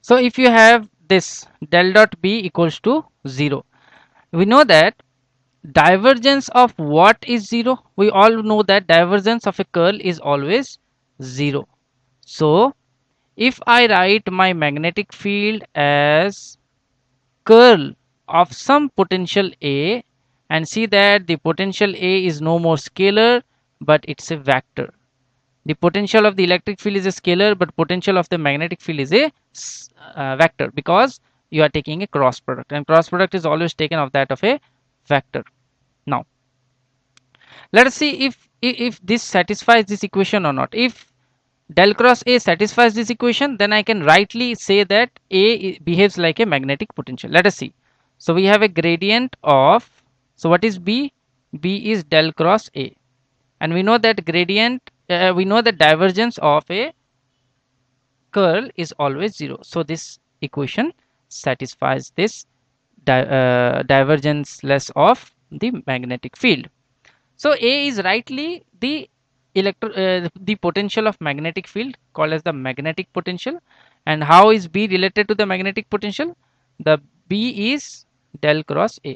So if you have this del dot B equals to 0, we know that divergence of what is 0? We all know that divergence of a curl is always 0. So if I write my magnetic field as curl of some potential A, and see that the potential A is no more scalar but it's a vector. The potential of the electric field is a scalar, but potential of the magnetic field is a vector, because you are taking a cross product, and cross product is always taken of that of a vector. Now let us see if this satisfies this equation or not. If del cross A satisfies this equation, then I can rightly say that A behaves like a magnetic potential. Let us see. So we have a gradient of, so what is B? B is del cross A, and we know that gradient, we know that divergence of a curl is always 0. So this equation satisfies this divergence less of the magnetic field. So A is rightly the the potential of magnetic field, called as the magnetic potential. And how is B related to the magnetic potential? The B is del cross A.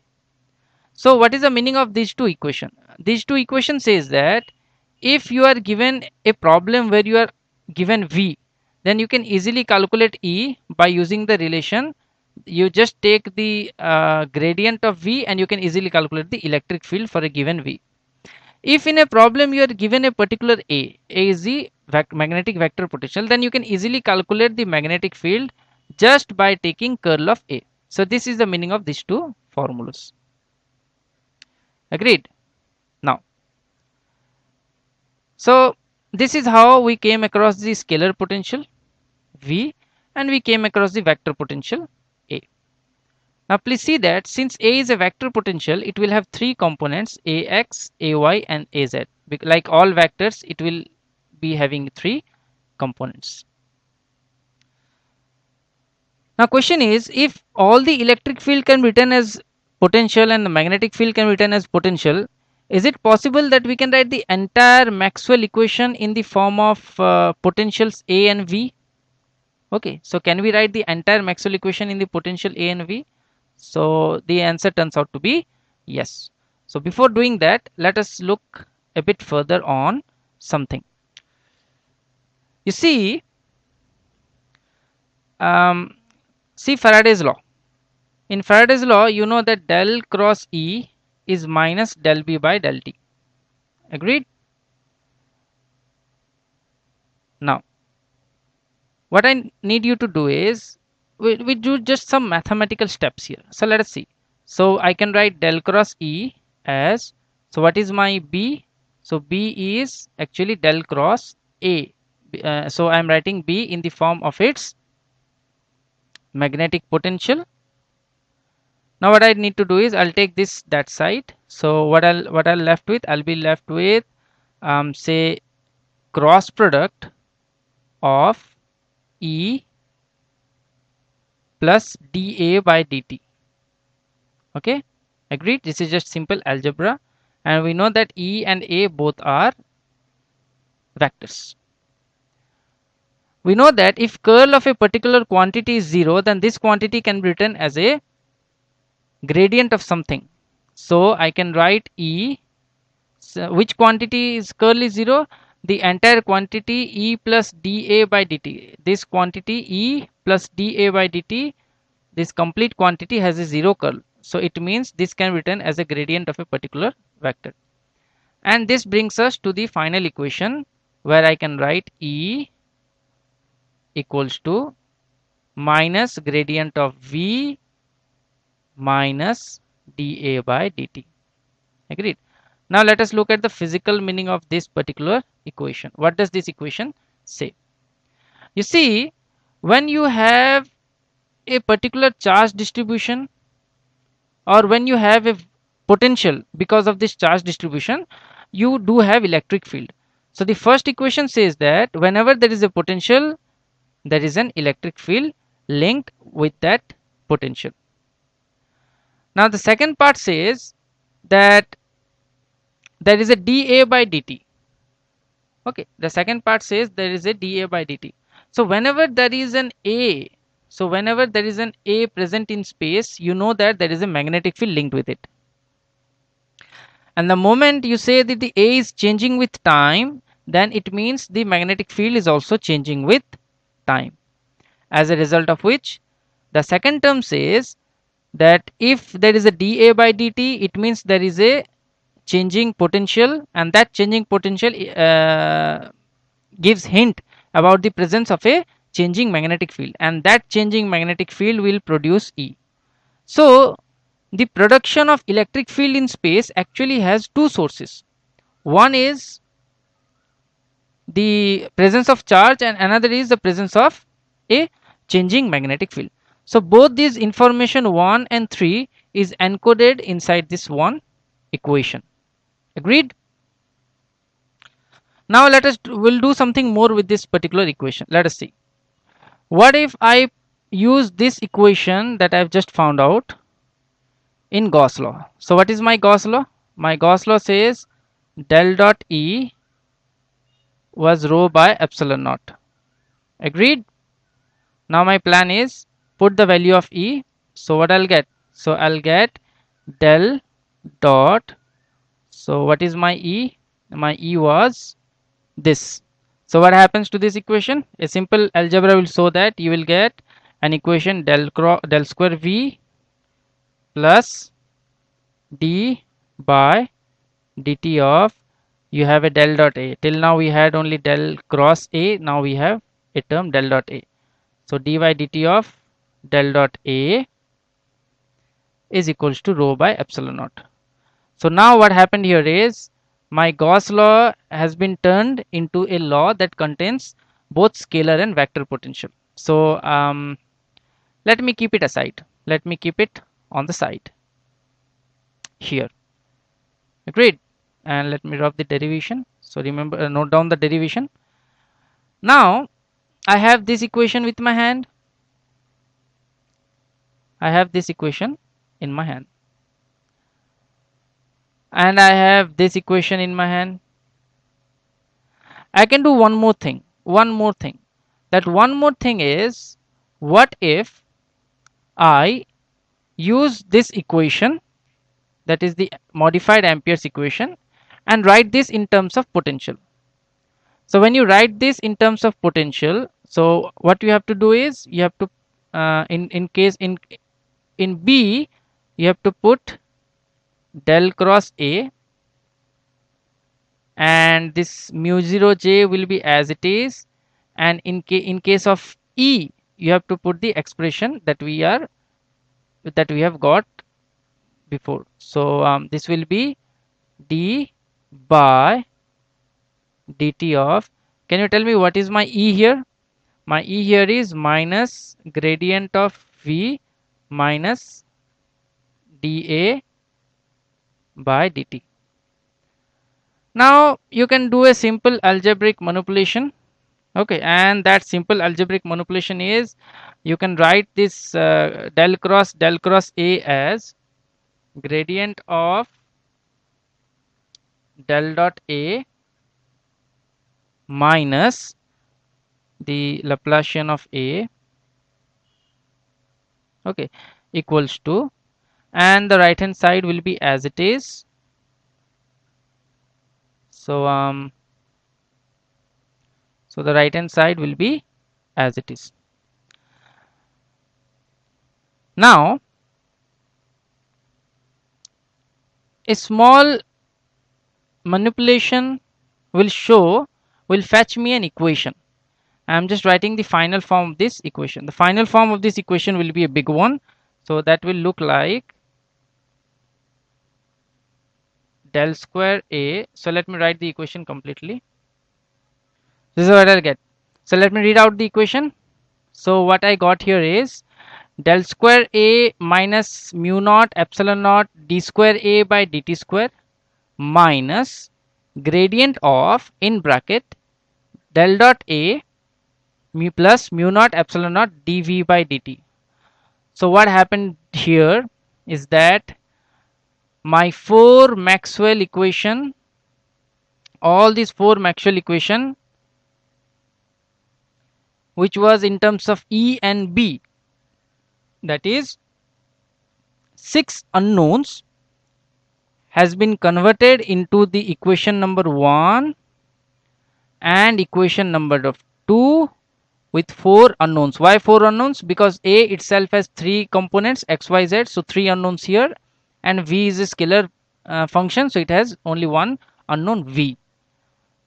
So what is the meaning of these two equations? These two equations says that if you are given a problem where you are given V, then you can easily calculate E by using the relation. You just take the gradient of V and you can easily calculate the electric field for a given V. If in a problem you are given a particular A is the magnetic vector potential, then you can easily calculate the magnetic field just by taking curl of A. So this is the meaning of these two formulas. Agreed? Now, so this is how we came across the scalar potential V, and we came across the vector potential A. Now please see that since A is a vector potential, it will have three components: Ax, Ay and Az. Like all vectors, it will be having three components. Now question is, if all the electric field can be written as potential and the magnetic field can be written as potential, is it possible that we can write the entire Maxwell equation in the form of potentials A and V? Okay, so can we write the entire Maxwell equation in the potential A and V? So the answer turns out to be yes. So before doing that, let us look a bit further on something. You see, see Faraday's law. In Faraday's law, you know that del cross E is minus del B by del T. Agreed? Now, what I need you to do is, we do just some mathematical steps here. So let us see. So I can write del cross E as, so what is my B? So B is actually del cross A. So I am writing B in the form of its magnetic potential. Now what I need to do is, I'll take this that side. So what I'll left with, I'll be left with say cross product of E plus dA by dt. Okay, agreed? This is just simple algebra, and we know that E and A both are vectors. We know that if curl of a particular quantity is 0, then this quantity can be written as a gradient of something. So I can write E, so which quantity is curl is 0? The entire quantity E plus dA by dt. This quantity E plus dA by dt, this complete quantity has a 0 curl. So it means this can be written as a gradient of a particular vector. And this brings us to the final equation, where I can write E equals to minus gradient of V minus dA by dt. Agreed? Now let us look at the physical meaning of this particular equation. What does this equation say? You see, when you have a particular charge distribution, or when you have a potential because of this charge distribution, you do have electric field. So the first equation says that whenever there is a potential, there is an electric field linked with that potential. Now the second part says that there is a dA by dt. Okay, the second part says there is a dA by dt. So whenever there is an A, So whenever there is an A present in space, you know that there is a magnetic field linked with it. And the moment you say that the A is changing with time, then it means the magnetic field is also changing with time. As a result of which, the second term says that if there is a dA by dt, it means there is a changing potential, and that changing potential gives hint about the presence of a changing magnetic field, and that changing magnetic field will produce E. So the production of electric field in space actually has two sources. One is the presence of charge and another is the presence of a changing magnetic field. So both these information 1 and 3 is encoded inside this one equation. Agreed? Now let us we'll do something more with this particular equation. Let us see. What if I use this equation that I've just found out in Gauss law? So what is my Gauss law? My Gauss law says del dot E was rho by epsilon naught. Agreed? Now my plan is put the value of E. So what I'll get? So I'll get del dot. So what is my E? My E was this. So what happens to this equation? A simple algebra will show that you will get an equation del square V plus d by dt of, you have a del dot A. Till now we had only del cross A. Now we have a term del dot A. So dy dt of del dot A is equals to rho by epsilon naught. So now what happened here is my Gauss law has been turned into a law that contains both scalar and vector potential. So let me keep it aside. Let me keep it on the side here. Agreed? And let me drop the derivation. So remember, note down the derivation. Now I have this equation with my hand. I have this equation in my hand. And I have this equation in my hand. I can do one more thing. That one more thing is, what if I use this equation, that is the modified Ampere's equation, and write this in terms of potential. So when you write this in terms of potential, so what you have to do is you have to in B you have to put del cross A, and this mu 0 j will be as it is, and in case of E you have to put the expression that we have got before. So this will be d by dt of, can you tell me what is my E here? My E here is minus gradient of V minus dA by dt. Now you can do a simple algebraic manipulation. Okay, and that simple algebraic manipulation is, you can write this del cross A as gradient of del dot A minus the Laplacian of A, okay, equals to, and the right hand side will be as it is. So so the right hand side will be as it is. Now a small manipulation will fetch me an equation. I am just writing the final form of this equation. The final form of this equation will be a big one, so that will look like del square A. So let me write the equation completely. This is what I'll get. So let me read out the equation. So what I got here is del square A minus mu naught epsilon naught d square A by dt square minus gradient of, in bracket, del dot A mu plus mu naught epsilon naught dv by dt. So what happened here is that my four Maxwell equation, all these four Maxwell equation which was in terms of E and B, That is 6 unknowns has been converted into the equation number 1 and equation number of 2 with 4 unknowns. Why 4 unknowns? Because A itself has 3 components x, y, z, so 3 unknowns here, and V is a scalar function, so it has only one unknown V.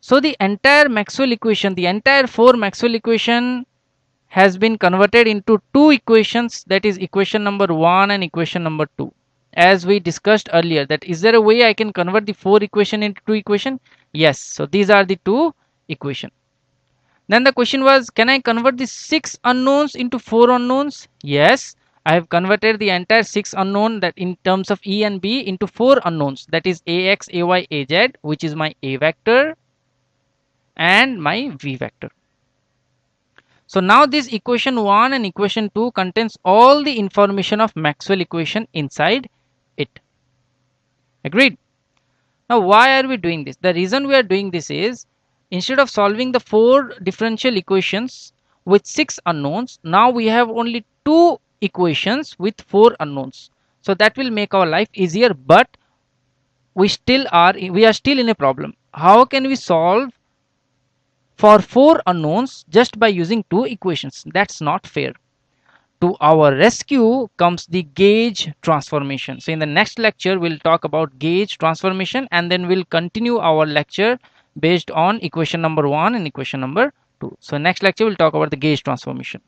So the entire Maxwell equation, the entire 4 Maxwell equation has been converted into two equations, that is equation number 1 and equation number 2. As we discussed earlier, that is there a way I can convert the 4 equation into 2 equation? Yes, so these are the 2 equation. Then the question was, can I convert the 6 unknowns into 4 unknowns? Yes, I have converted the entire 6 unknown, that in terms of E and B, into 4 unknowns, that is Ax, Ay, Az, which is my A vector and my V vector. So now this equation 1 and equation 2 contains all the information of Maxwell equation inside it. Agreed? Now why are we doing this? The reason we are doing this is, instead of solving the 4 differential equations with 6 unknowns, now we have only 2 equations with 4 unknowns. So that will make our life easier, but we are still in a problem. How can we solve for 4 unknowns just by using 2 equations? That's not fair. To our rescue comes the gauge transformation. So in the next lecture, we'll talk about gauge transformation, and then we'll continue our lecture based on equation number 1 and equation number 2. So next lecture, we'll talk about the gauge transformation.